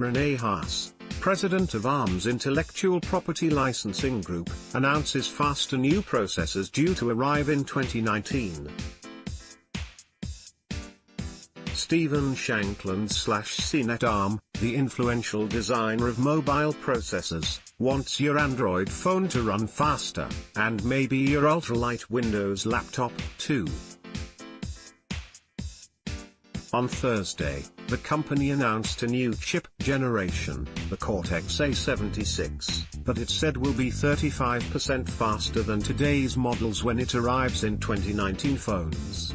Rene Haas, president of ARM's intellectual property licensing group, announces faster new processors due to arrive in 2019. Stephen Shankland/CNET ARM, the influential designer of mobile processors, wants your Android phone to run faster, and maybe your ultralight Windows laptop, too. On Thursday, the company announced a new chip generation, the Cortex-A76, that it said will be 35% faster than today's models when it arrives in 2019 phones.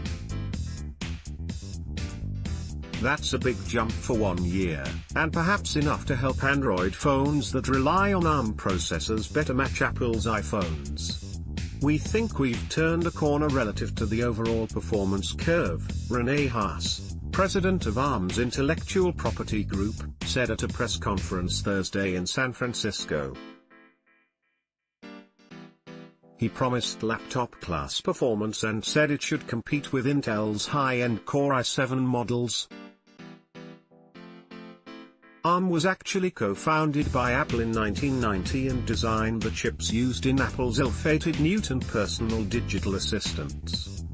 That's a big jump for 1 year, and perhaps enough to help Android phones that rely on ARM processors better match Apple's iPhones. We think we've turned a corner relative to the overall performance curve, Rene Haas, president of ARM's intellectual property group, said at a press conference Thursday in San Francisco. He promised laptop-class performance and said it should compete with Intel's high-end Core i7 models. ARM was actually co-founded by Apple in 1990 and designed the chips used in Apple's ill-fated Newton personal digital assistants.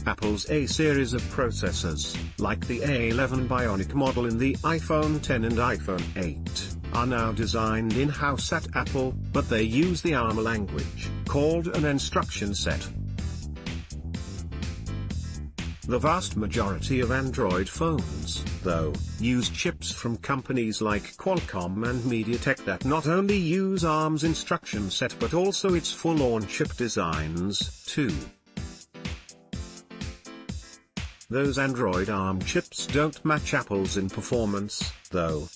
Apple's A series of processors, like the A11 Bionic model in the iPhone X and iPhone 8, are now designed in-house at Apple, but they use the ARM language, called an instruction set. The vast majority of Android phones, though, use chips from companies like Qualcomm and MediaTek that not only use ARM's instruction set but also its full-on chip designs, too. Those Android ARM chips don't match Apple's in performance, though.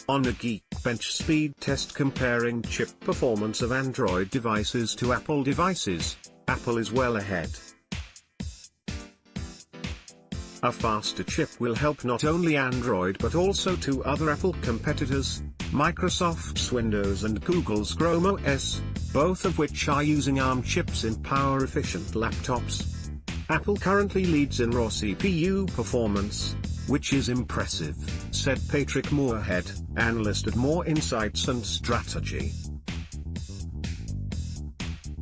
On a Geekbench speed test comparing chip performance of Android devices to Apple devices, Apple is well ahead. A faster chip will help not only Android but also two other Apple competitors, Microsoft's Windows and Google's Chrome OS, both of which are using ARM chips in power-efficient laptops. Apple currently leads in raw CPU performance, which is impressive, said Patrick Moorhead, analyst at More Insights and Strategy.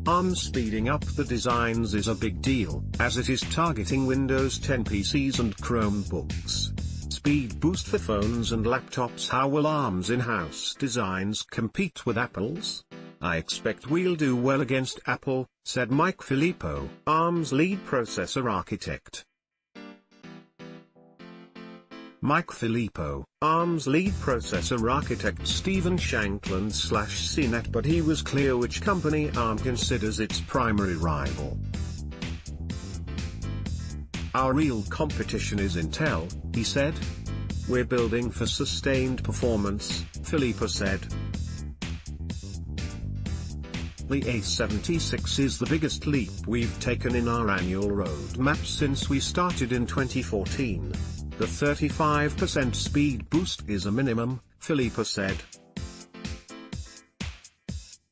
ARM speeding up the designs is a big deal, as it is targeting Windows 10 PCs and Chromebooks. Speed boost for phones and laptops. How will ARM's in-house designs compete with Apple's? I expect we'll do well against Apple, said Mike Filippo, ARM's lead processor architect. Mike Filippo, ARM's lead processor architect Stephen Shankland/CNET, but he was clear which company ARM considers its primary rival. Our real competition is Intel, he said. We're building for sustained performance, Filippo said. The A76 is the biggest leap we've taken in our annual roadmap since we started in 2014. The 35% speed boost is a minimum, Filippo said.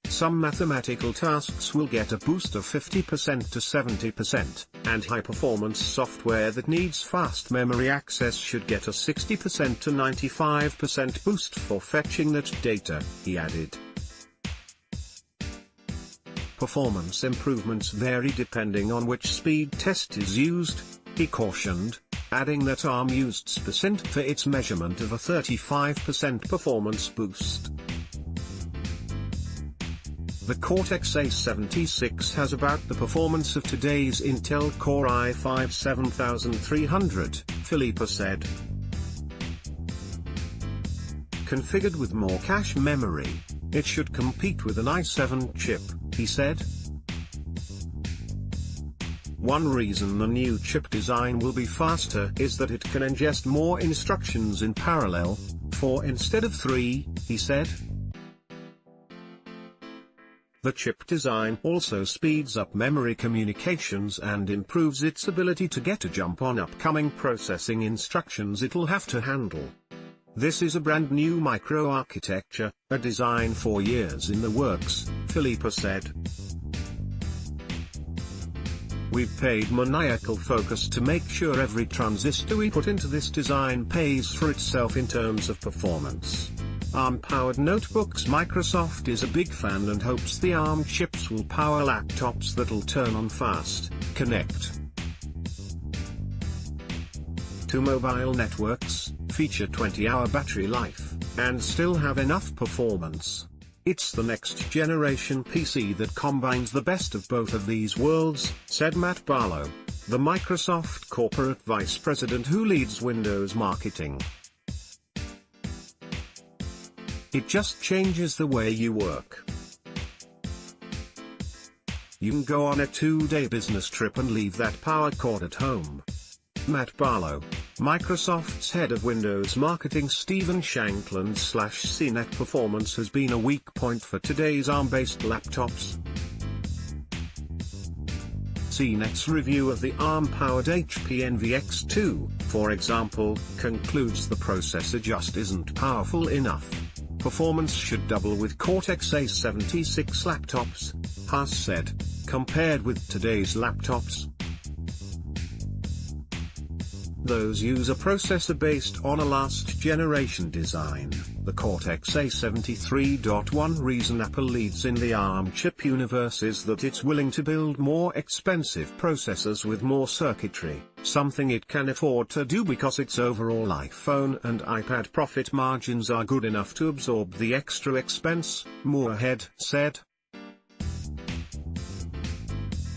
Some mathematical tasks will get a boost of 50% to 70%, and high-performance software that needs fast memory access should get a 60% to 95% boost for fetching that data, he added. Performance improvements vary depending on which speed test is used, he cautioned, adding that ARM used SPICent for its measurement of a 35% performance boost. The Cortex-A76 has about the performance of today's Intel Core i5 7300, Filippo said. Configured with more cache memory, it should compete with an i7 chip, he said. One reason the new chip design will be faster is that it can ingest more instructions in parallel, 4 instead of 3, he said. The chip design also speeds up memory communications and improves its ability to get a jump on upcoming processing instructions it'll have to handle. This is a brand new microarchitecture, a design 4 years in the works, Filippo said. We've paid maniacal focus to make sure every transistor we put into this design pays for itself in terms of performance. ARM-powered notebooks. Microsoft is a big fan and hopes the ARM chips will power laptops that'll turn on fast, connect to mobile networks, feature 20-hour battery life, and still have enough performance. It's the next generation PC that combines the best of both of these worlds, said Matt Barlow, the Microsoft corporate vice president who leads Windows marketing. It just changes the way you work. You can go on a 2-day business trip and leave that power cord at home. Matt Barlow, Microsoft's head of Windows marketing. Stephen Shankland/CNET performance has been a weak point for today's ARM-based laptops. CNET's review of the ARM-powered HP Envy X2, for example, concludes the processor just isn't powerful enough. Performance should double with Cortex-A76 laptops, Haas said, compared with today's laptops. Those use a processor based on a last-generation design, the Cortex-A73.1. Reason Apple leads in the ARM chip universe is that it's willing to build more expensive processors with more circuitry, something it can afford to do because its overall iPhone and iPad profit margins are good enough to absorb the extra expense, Moorhead said.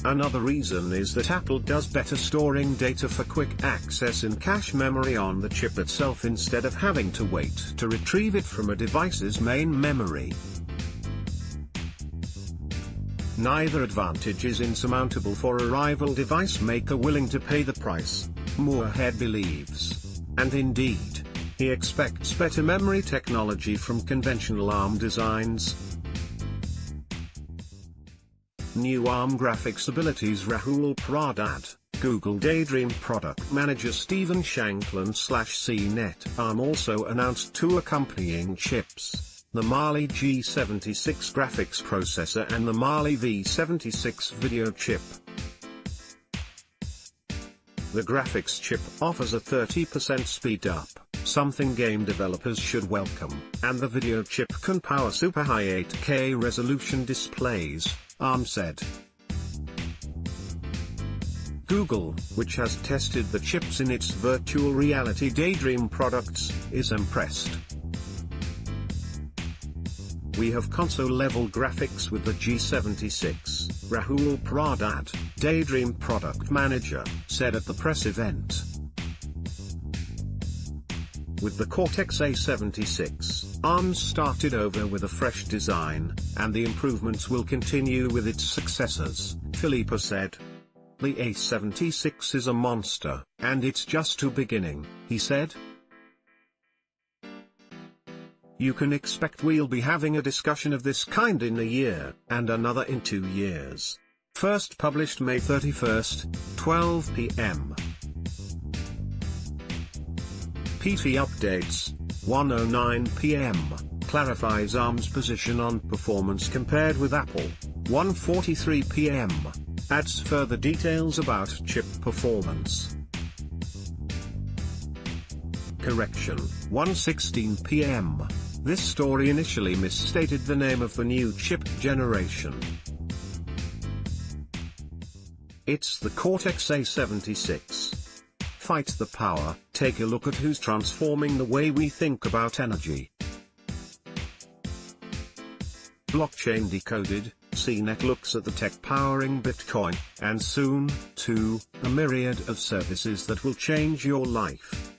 Another reason is that Apple does better storing data for quick access in cache memory on the chip itself instead of having to wait to retrieve it from a device's main memory. Neither advantage is insurmountable for a rival device maker willing to pay the price, Moorhead believes. And indeed, he expects better memory technology from conventional ARM designs. New ARM graphics abilities. Rahul Pradhat, Google Daydream product manager. Stephen Shankland/CNET. ARM also announced 2 accompanying chips, the Mali G76 graphics processor and the Mali V76 video chip. The graphics chip offers a 30% speed up, something game developers should welcome, and the video chip can power super high 8K resolution displays, ARM said. Google, which has tested the chips in its virtual reality Daydream products, is impressed. We have console-level graphics with the G76, Rahul Pradhat, Daydream product manager, said at the press event. With the Cortex-A76, ARM started over with a fresh design, and the improvements will continue with its successors, Philippa said. The A76 is a monster, and it's just beginning, he said. You can expect we'll be having a discussion of this kind in a year, and another in 2 years. First published May 31st, 12 p.m. PT updates, 1:09 p.m., clarifies ARM's position on performance compared with Apple, 1:43 p.m., adds further details about chip performance. Correction, 1:16 p.m., this story initially misstated the name of the new chip generation. It's the Cortex-A76. Fight the power. Take a look at who's transforming the way we think about energy. Blockchain decoded, CNET looks at the tech powering Bitcoin, and soon, too, a myriad of services that will change your life.